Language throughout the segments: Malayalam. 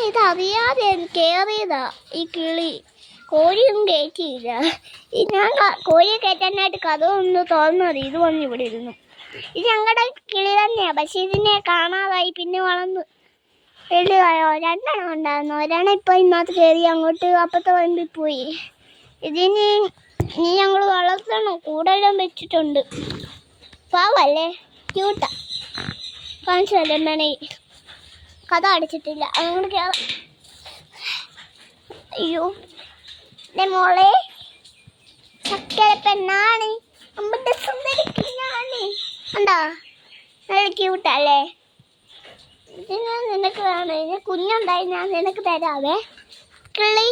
ഇത് അറിയാതെ കയറിയതാ ഈ കിളി. കോഴിയൊന്നും കയറ്റിയില്ല. ഞാൻ കോഴിയെ കയറ്റാനായിട്ട് കഥ തോന്നുന്നത് ഇത് വന്ന് ഇവിടെ ഇരുന്നു. ഇത് ഞങ്ങളുടെ കിളി തന്നെയാ. പക്ഷെ ഇതിനെ കാണാതായി. പിന്നെ വളർന്ന് വലുതായോ. 2 എണ്ണം ഉണ്ടായിരുന്നു. ഒരെണ്ണം ഇപ്പം ഇന്നത്തെ കയറി അങ്ങോട്ട് അപ്പത്തെ വണ്ടി പോയി. ഇതിന് ഇനി ഞങ്ങൾ വളർത്തണം. കൂടെല്ലാം വെച്ചിട്ടുണ്ട്. പാവല്ലേ, ക്യൂട്ടാ. കാണിച്ചു തരാം വേണമെങ്കിൽ. കഥ അടിച്ചിട്ടില്ല അങ്ങോട്ട് കയറാം. അയ്യോ മോളെ, ചക്കര പെണ്ണാണ്. അമ്മയുടെ സുന്ദരി കുഞ്ഞാണ്. എന്താ നല്ല ക്യൂട്ടല്ലേ? ഇത് ഞാൻ നിനക്ക് വേണം. ഇത് കുഞ്ഞുണ്ടായി ഞാൻ നിനക്ക് തരാവേ. കിളി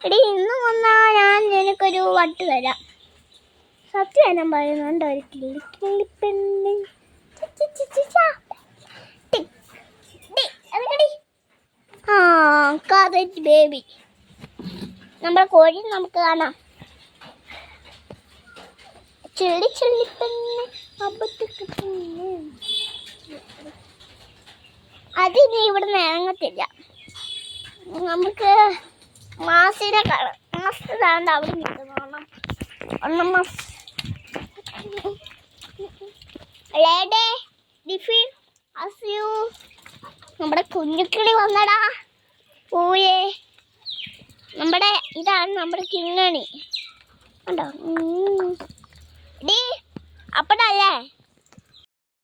എടി, ഇന്ന് വന്നാൽ ഞാൻ നിനക്കൊരു വട്ട് തരാം. സത്യം ഞാൻ പറയുന്നുണ്ട്. ഒരു കിളിപ്പെണ്ണ്. ആ കറക്റ്റ് ബേബി. നമ്മുടെ കോഴി നമുക്ക് കാണാം. ചെള്ളിപ്പെണ്ണ് അതിനി ഇവിടുന്ന് ഇറങ്ങത്തില്ല. നമുക്ക് മാസിനെ കാണാം. മാസ് താണ്ട് അവിടെ നിൽക്കണം. നമ്മുടെ കുഞ്ഞുക്കിളി വന്നടാ. പൂയേ, നമ്മുടെ ഇതാണ് നമ്മുടെ കിങ്ങണി. ഉണ്ടോ? ഡി അപ്പടല്ലേ?